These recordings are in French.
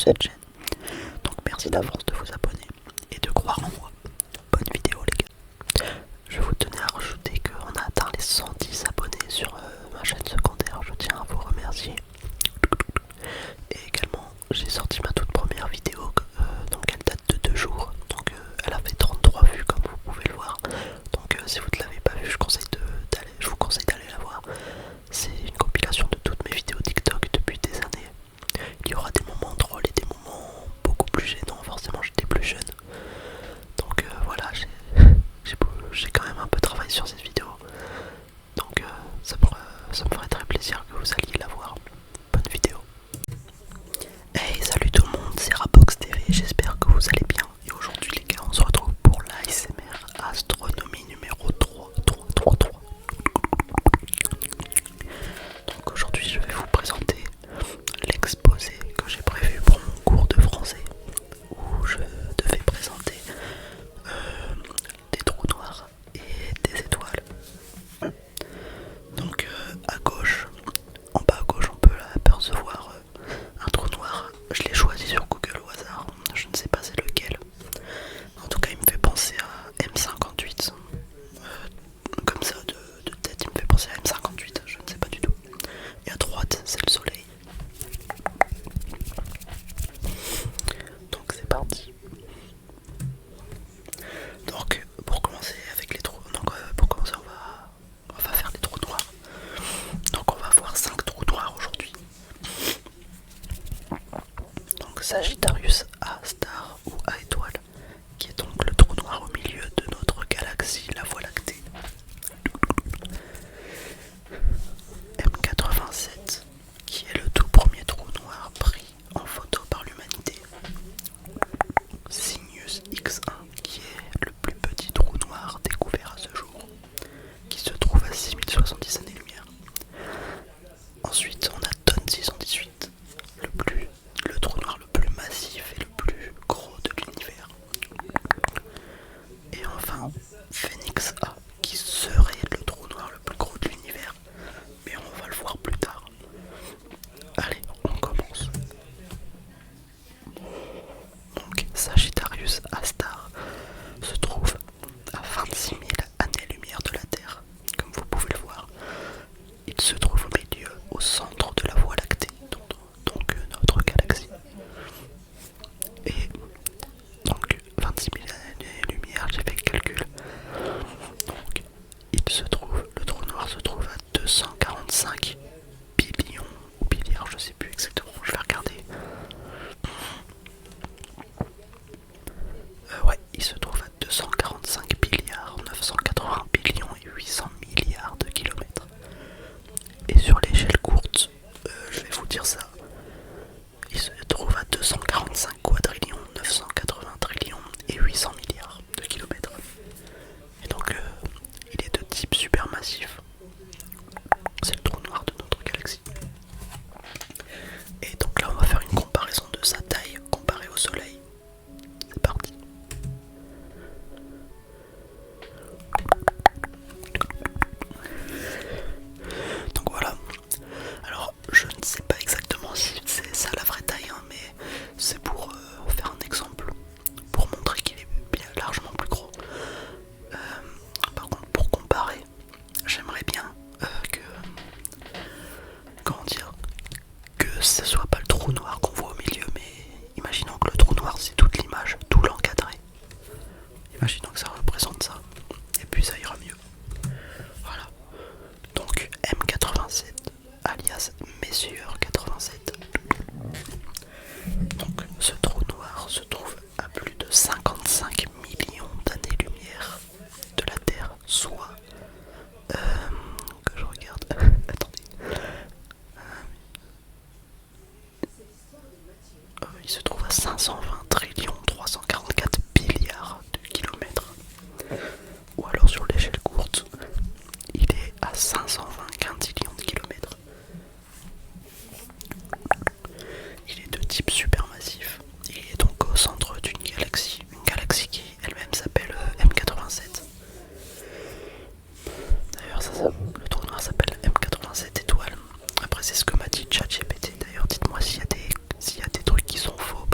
cette chaîne. Donc merci d'avance de vous abonner et de croire en moi. Bonne vidéo les gars. Je vous tenais à rajouter qu'on a atteint les 110 abonnés sur ma chaîne secondaire. Je tiens à vous remercier. Et également j'ai sorti ma toute première vidéo, donc elle date de 2 jours. Donc elle a fait 33 vues comme vous pouvez le voir. Donc si vous ne l'avez pas vue, je vous conseille d'aller la voir. C'est une compilation de toutes mes vidéos TikTok depuis des années. Il y aura des moments drôles et des moments beaucoup plus gênants. Forcément j'étais plus jeune. Donc voilà, j'ai quand même un peu travaillé sur cette vidéo. Donc ça me ferait très plaisir que vous alliez la voir. Bonne vidéo. Hey, salut tout le monde, c'est Rabox TV, j'espère que vous allez bien. Et aujourd'hui les gars, on se retrouve pour l'ASMR Astronomie numéro 3. Donc aujourd'hui je vais vous présenter l'exposé que j'ai prévu pour mon cours de français, où je devais présenter des trous noirs et des étoiles. Donc à gauche, en bas à gauche, on peut apercevoir un trou noir. Je l'ai choisi sur Google au hasard, je ne sais pas c'est lequel. En tout cas il me fait penser à M58. Comme ça de tête il me fait penser à M58, je ne sais pas du tout. Et à droite c'est le soleil. Donc c'est parti. Donc pour commencer avec les trous, on va faire les trous noirs. Donc on va voir 5 trous noirs aujourd'hui. Donc Sagittarius A star ou A étoile, qui est donc le trou noir au milieu de notre galaxie, la Voie lactée. M87, qui est le tout premier trou noir pris en photo par l'humanité. Cygnus X1, qui est le plus petit trou noir découvert à ce jour, qui se trouve à 6070 années-lumière. Ensuite, on a Ton 618, le trou noir le plus massif et le plus gros de l'univers. Et enfin, Phoenix A, qui serait le trou noir le plus gros de l'univers, mais on va le voir plus tard. Allez, on commence. Donc, Sagittarius A star se trouve à 26 000 années-lumière de la Terre, comme vous pouvez le voir. Il se trouve au milieu, au centre de la Voie lactée, donc notre galaxie. Et donc 26 000 années-lumière, j'ai fait le calcul. Donc le trou noir se trouve à 245 billions ou milliards, je sais plus exactement, je vais regarder. Ouais, il se trouve à 245 milliards, 980 billions et 800 milliards de kilomètres. Et sur l'échelle courte, je vais vous dire ça, il se trouve à 245 quadrillions, 980 trillions et 800 milliards de kilomètres. Et donc il est de type supermassif. C'est le trou noir de notre galaxie. Et donc là on va faire une comparaison de sa taille comparée au soleil. C'est parti. Donc voilà. Alors je ne sais pas exactement si c'est ça la vraie taille, hein, mais c'est pour faire un exemple, pour montrer qu'il est bien largement plus gros. Par contre pour comparer, j'aimerais bien que ce soit pas le trou noir qu'on voit au milieu, mais imaginons que le trou noir c'est toute l'image, tout l'encadré. Imaginons que ça représente ça, et puis ça ira mieux. Voilà. Donc M87, alias Messieur 87. Donc ce trou noir se trouve à plus de 55 millions d'années-lumière de la Terre, soit que je regarde. Attendez. Il se trouve à 520 trillions 344 milliards de kilomètres. Ou alors sur l'échelle courte, il est à 520 quintillions de kilomètres. Il est de type supermassif. Il est donc au centre d'une galaxie, une galaxie qui elle-même s'appelle M87. D'ailleurs, le trou noir s'appelle M87 étoiles. Après, c'est ce que m'a dit ChatGPT. D'ailleurs, dites-moi s'il y a des trucs qui sont faux,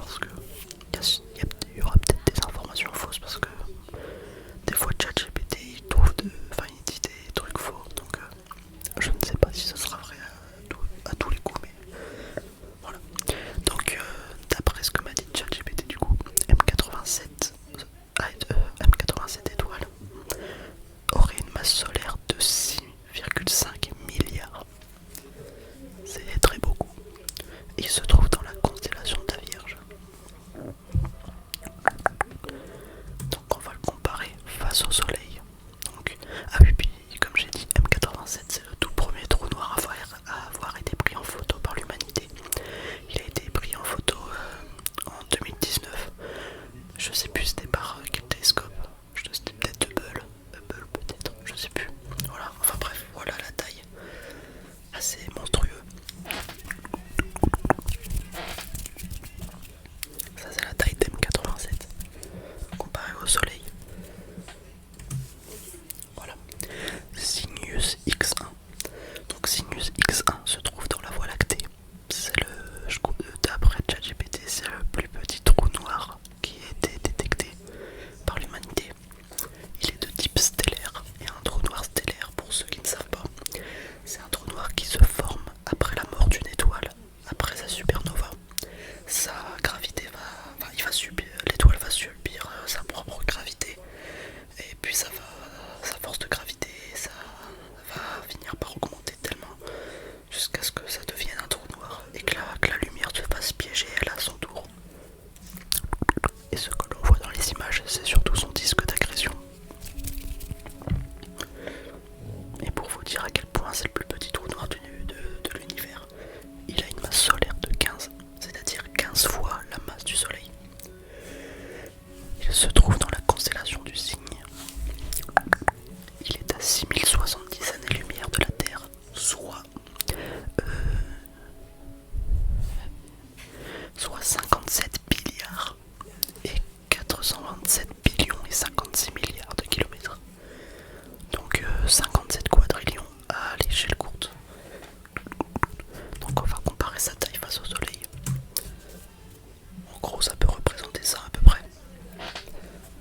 gros ça peut représenter ça à peu près.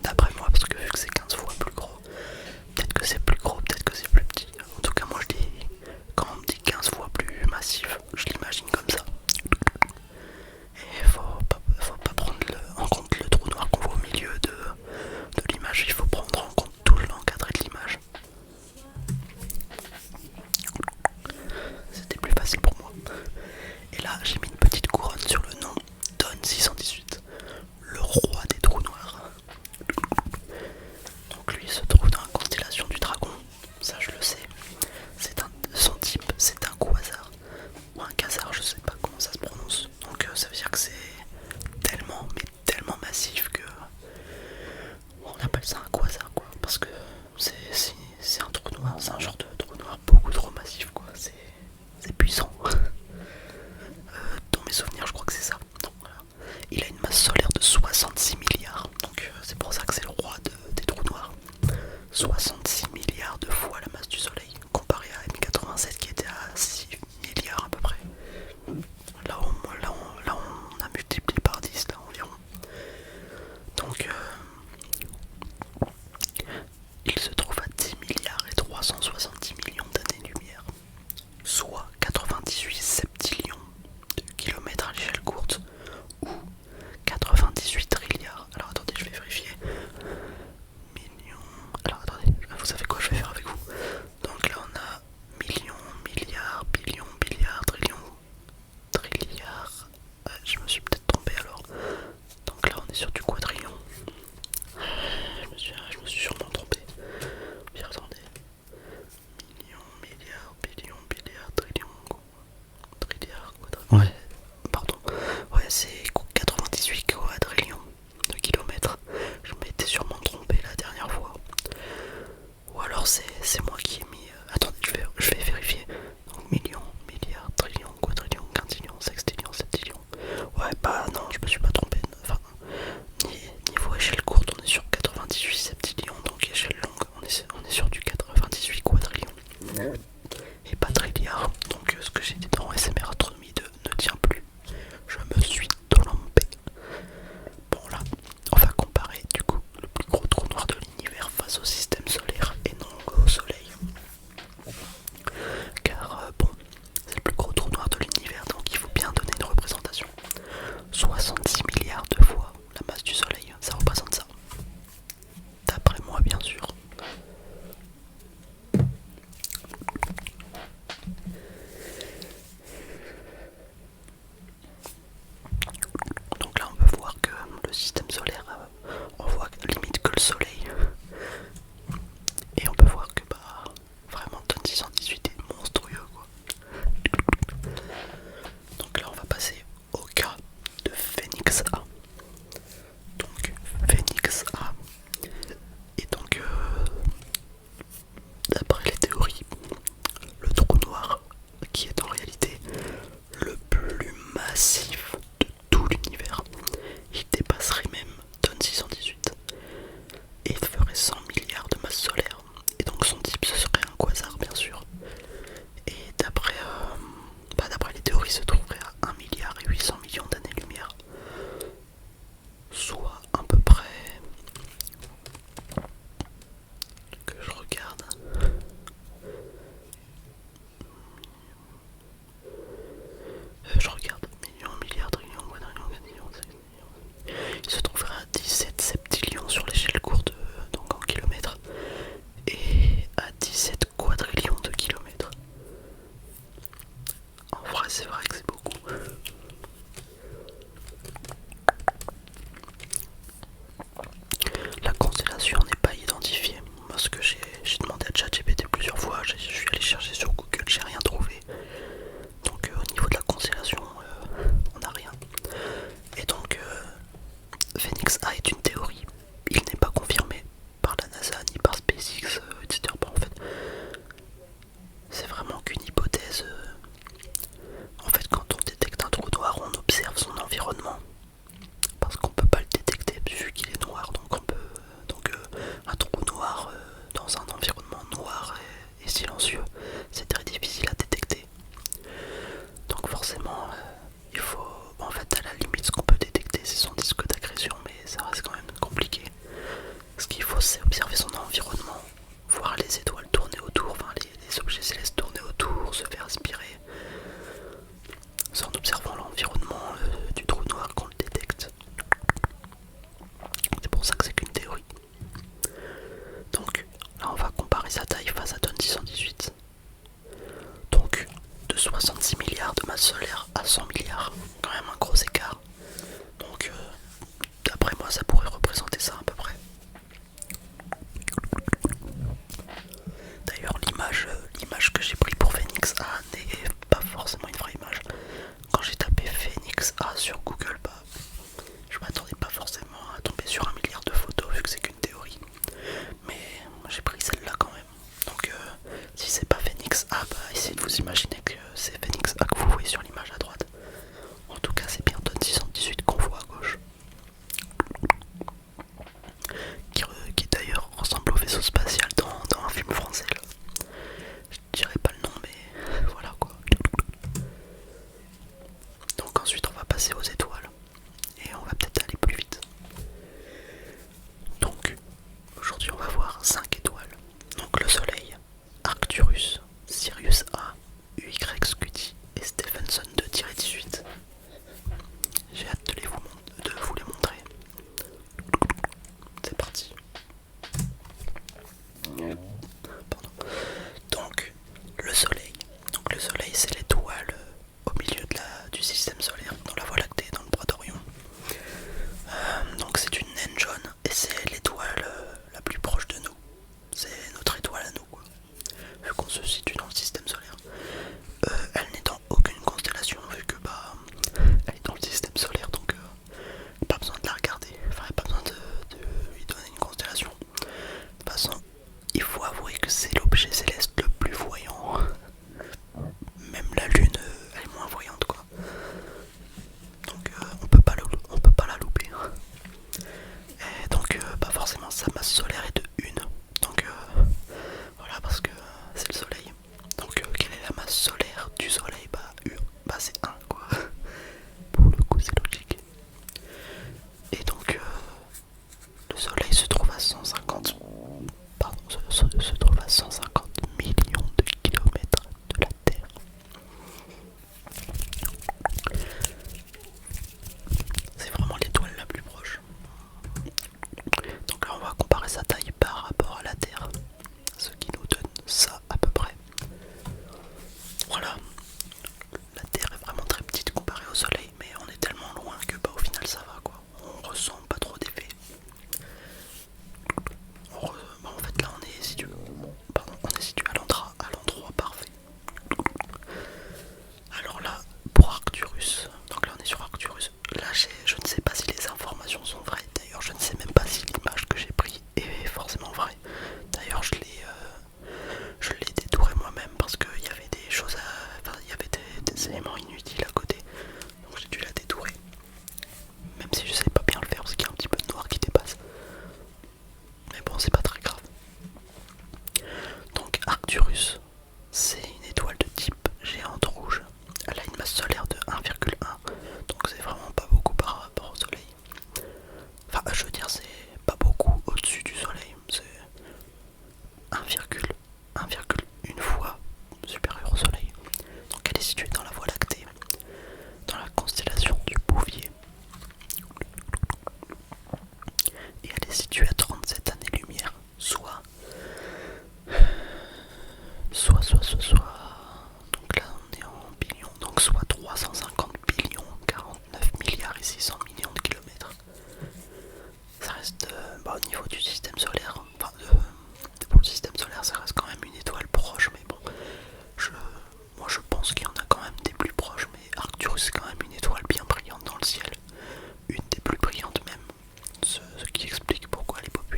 D'après moi, parce que vu que c'est 15 fois plus gros, peut-être que c'est plus gros, peut-être que c'est plus petit. En tout cas moi je dis, quand on me dit 15 fois plus massif, je l'imagine comme ça. Et faut pas prendre en compte le trou noir qu'on voit au milieu de l'image, il faut prendre en compte tout l'encadré de l'image. C'était plus facile pour moi. Et là j'ai mis une petite couronne sur le nom Don618, le roi des trous noirs. Donc lui il se trouve dans la constellation du dragon, ça je le sais. Son type c'est un quasar, ou un quasar, je sais pas comment ça se prononce. Donc ça veut dire que c'est tellement, mais tellement massif que on appelle ça un quasar quoi. Parce que c'est un trou noir, c'est un genre de trou noir beaucoup trop massif quoi. C'est puissant. Dans mes souvenirs je crois que c'est ça. Donc, voilà. Il a une masse solaire de 66 milliards. Donc c'est pour ça que c'est le roi des trous noirs. 66 milliards de fois la masse du soleil, comparé à M87 qui était à 6 milliards à peu près. Là on a multiplié par 10 là environ. Donc il se trouve à 10 milliards et 370 millions d'années-lumière, soit 98 septillions de kilomètres à l'échelle courte, ou 98 trilliards. Alors attendez, je vais vérifier. Millions. Alors attendez, vous savez quoi je vais faire avec vous. Donc là on a millions, milliards, billions, billiards, trilliards. Je me suis peut-être trompé alors. Donc là on est sur du quadrillion. Je me suis sûrement trompé. Bien attendez. Millions, milliards, billions, billiards, trilliards, quadrillions. Ouais, pardon. Ouais, c'est 98 quadrillions de kilomètres. Je m'étais sûrement trompé la dernière fois. Ou alors c'est moi qui ai mis... Attendez, je vais vérifier. Donc millions, milliards, trillions, quadrillions, quintillions, sextillions, septillions. Ouais, bah non, je me suis pas trompé. Enfin, niveau échelle courte, on est sur 98 septillions. Donc échelle longue, on est sur du 98 quadrillions. Et pas trilliards. Donc ce que j'ai dit dans SMR Astronomie 2 ne tient plus. Je me suis trompé. c'est observer son environnement, voir les étoiles tourner autour, enfin les objets célestes tourner autour, se faire aspirer. C'est en observant l'environnement du trou noir qu'on le détecte. C'est pour ça que c'est qu'une théorie. Donc là on va comparer sa taille face à Don 618. Donc de 66 milliards de masse solaire à 100 milliards, quand même un gros écart. Donc d'après moi ça pourrait représenter ça à peu près. D'ailleurs l'image que j'ai pris pour Phoenix A n'est pas forcément une vraie image. Quand j'ai tapé Phoenix A sur Google, je m'attendais pas forcément à tomber sur 1 milliard de photos vu que c'est qu'une théorie. Mais j'ai pris celle-là quand même. Donc si c'est pas Phoenix A, essayez de vous imaginer que c'est Phoenix A que vous voyez sur l'image à droite. En tout cas c'est bien Don 618 qu'on voit à gauche. Qui d'ailleurs ressemble au vaisseau spatial dans un film français là. Je dirais pas le nom mais voilà quoi. Donc ensuite on va passer aux étoiles. Et on va peut-être aller plus vite. Donc aujourd'hui on va voir 5 étoiles. Donc le soleil, Arcturus, Sirius A, UY Scuti et Stephenson 2-18. J'ai hâte de vous les montrer. C'est parti. Pardon. Donc le soleil. Donc le soleil c'est l'étoile au milieu du système solaire, dans la Voie lactée, dans le bras d'Orion. Donc c'est une naine jaune et c'est l'étoile la plus proche de nous. C'est notre étoile à nous quoi. Vu qu'on se situe dans le système solaire. Elle n'est dans aucune constellation vu que elle est dans le système solaire donc pas besoin de la regarder. Enfin pas besoin de lui donner une constellation. De toute façon il faut avouer que c'est l'objet céleste le plus voyant. Même la lune elle est moins voyante quoi. Donc on peut pas la louper. Et donc forcément sa masse solaire est de 1. Donc voilà parce que c'est le soleil. Donc quelle est la masse solaire du soleil? C'est 1 quoi. Pour le coup c'est logique. Et donc le soleil se trouve à 150 millions de kilomètres de la Terre. C'est vraiment l'étoile la plus proche. Donc là on va comparer sa taille par rapport à la Terre, ce qui nous donne ça à peu près. Voilà, la Terre est vraiment très petite comparée au Soleil, mais on est tellement loin que au final ça va quoi. On ressent pas trop d'effet. En fait là on est situé à l'endroit parfait. Alors là pour Arcturus, donc là on est sur Arcturus. Là je ne sais pas si les informations sont vraies. D'ailleurs je ne sais même pas si l'image que j'ai prise est forcément vraie. D'ailleurs je l'ai détouré moi-même parce qu'il y avait des choses il y avait des éléments inutiles à côté. Donc j'ai dû la détourer. Même si je sais pas bien le faire parce qu'il y a un petit peu de noir qui dépasse. Mais bon c'est pas très grave. Donc Arcturus, c'est une étoile de type géante rouge. Elle a une masse solaire de 1,1. Donc c'est vraiment pas beaucoup par rapport au soleil. Enfin je veux dire c'est pas beaucoup au-dessus du soleil. C'est 1,1 fois supérieur au soleil. Donc elle est située dans la Voie lactée, dans la constellation du Bouvier. Et elle est située à 37 années-lumière, soit. Donc là on est en billions, donc soit 350 billions, 49 milliards et 600 millions de kilomètres. Ça reste au niveau du système solaire, pour le système solaire ça reste quand même une étoile proche, mais bon, moi je pense qu'il y en a quand même des plus proches, mais Arcturus c'est quand même une étoile bien brillante dans le ciel, une des plus brillantes même, ce qui explique pourquoi elle est populaire.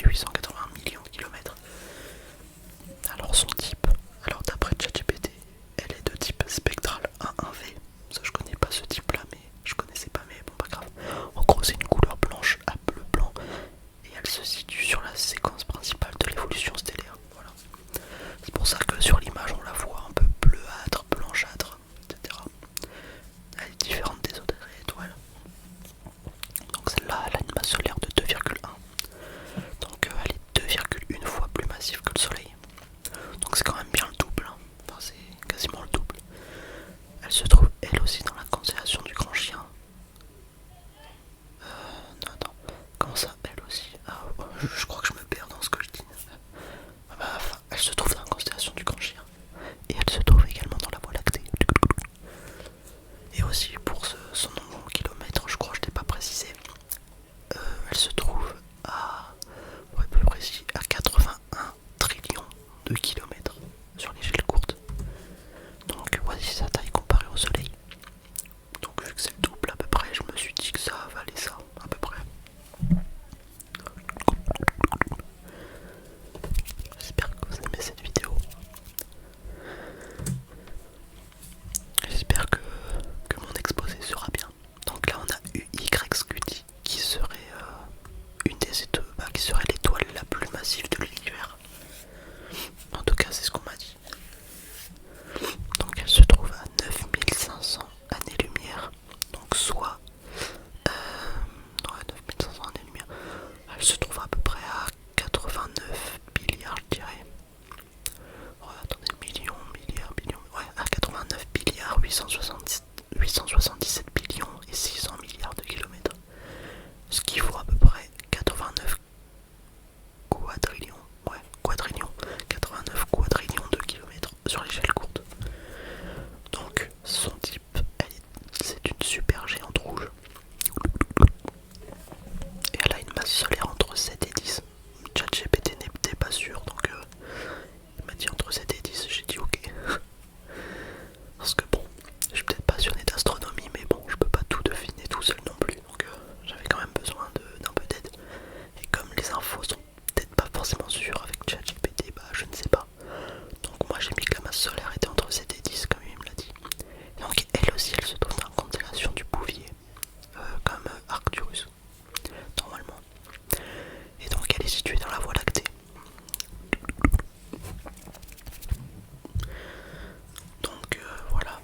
880 millions de kilomètres. Alors son type, alors d'après ChatGPT, elle est de type spectral 1.1V. Ça je connais pas ce type là, mais je connaissais pas, mais bon pas grave. En gros c'est une couleur blanche à bleu blanc et elle se situe sur la séquence principale de l'évolution stellaire. Voilà. C'est pour ça que sur l'image on la voit un peu bleuâtre, blanchâtre, etc. Elle est différente des autres étoiles. Donc celle-là elle a une masse solaire de 2,1. Donc elle est 2,1 fois plus massive que le Soleil. Donc c'est quand même bien le double, hein. Enfin c'est quasiment le double. Elle se trouve elle aussi dans la constellation du Grand Chien. Non, attends, comment ça elle aussi? Ah, je crois que je me perds dans ce que je dis. Enfin, elle se trouve dans la constellation du Grand Chien. Et elle se trouve également dans la Voie lactée. Et aussi pour son nombre en kilomètres, je crois que je t'ai pas précisé. Elle se trouve à, pour être plus précis, à 81 trillions de kilomètres sur l'échelle courte. Donc voici sa taille comparée au Soleil. Donc vu que c'est le double à peu près, je me suis dit que ça valait ça à peu près. J'espère que vous aimez cette vidéo. J'espère que mon exposé sera bien. Donc là on a UYQT qui serait une des étoiles, qui serait l'étoile la plus massive de l'univers. En tout cas c'est ce qu'on m'a dit. Donc elle se trouve à 9500 années-lumière. Donc soit 9500 années-lumière. Elle se trouve à peu près à 89 milliards je dirais. Ouais, attendez, millions, milliards, millions. Ouais, à 89 milliards 877 billions et 600 milliards de kilomètres. Ce qui vaut à peu près 89 quadrillions. Ouais, quadrillions. 89 quadrillions de kilomètres sur l'échelle courte. Donc son type, c'est une super géante rouge. Et elle a une masse solaire entre 7 et 10. ChatGPT n'était pas sûr, donc il m'a dit entre 7 et 10, j'ai dit ok. Parce que bon, je suis peut-être passionné d'astronomie, mais bon, je peux pas tout deviner tout seul non plus. Donc j'avais quand même besoin d'un peu d'aide. Et comme les infos sont peut-être pas forcément sûres avec ChatGPT, bah je ne sais pas. Donc moi j'ai mis que la masse solaire était entre 7 et 10 comme il me l'a dit. Et donc elle aussi elle se trouve dans la constellation du Bouvier, comme Arcturus, normalement. Et donc elle est située dans la Voie lactée. Donc voilà.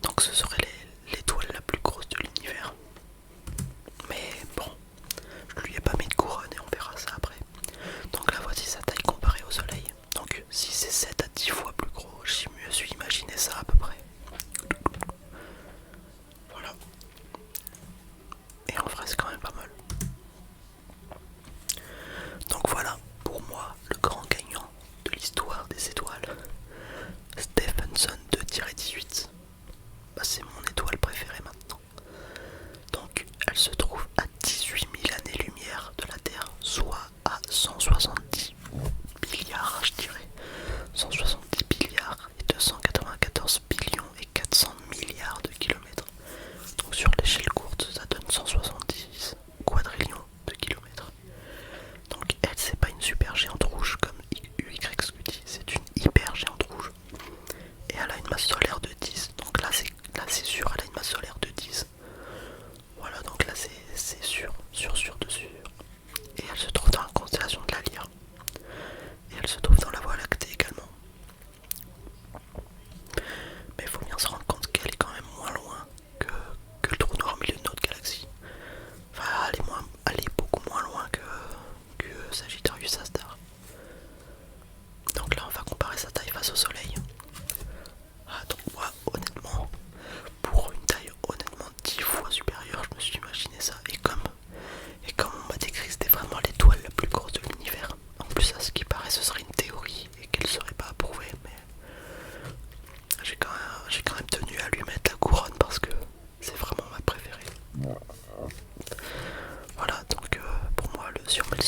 Donc ce serait l'étoile la plus grosse de l'univers. Mais bon, je lui ai pas mis de couronne et on verra ça après. Donc là voici sa taille comparée au Soleil. Donc si c'est 7 à 10 fois plus gros, j'ai mieux su imaginer ça à peu près. Voilà. Et en vrai c'est quand même pas mal. Donc voilà, pour moi, le grand gagnant de l'histoire des étoiles, Stephenson 2-18. Bah, c'est mon étoile préférée maintenant. Donc elle se trouve à 18 000 années-lumière de la Terre, soit à 170 milliards, je dirais. 170 milliards et 294 billions et 400 milliards de kilomètres. Donc sur l'échelle courte, ça donne 170 quadrillions de kilomètres. Donc elle, c'est pas une super géante rouge comme UYQT, c'est une hyper géante rouge. Et elle a une masse solaire de 10. Donc là c'est sûr, elle a une masse solaire de 10. Voilà, donc là c'est sûr de sûr. Et elle se trouve dans la constellation de la Lyre. Et elle se trouve dans la Voie lactée également. Mais il faut bien se rendre compte qu'elle est quand même moins loin que le trou noir au milieu de notre galaxie. Enfin, elle est beaucoup moins loin que Sagittarius A star. Donc là on va comparer sa taille face au Soleil. Ah, donc moi honnêtement, pour une taille honnêtement 10 fois supérieure, je me suis imaginé ça. Et comme on m'a décrit que c'était vraiment l'étoile la plus grosse de l'univers. En plus à ce qui paraît ce serait une théorie et qu'elle serait pas approuvée, mais j'ai quand même tenu à lui mettre la couronne parce que c'est vraiment ma préférée. Voilà, donc pour moi si on met le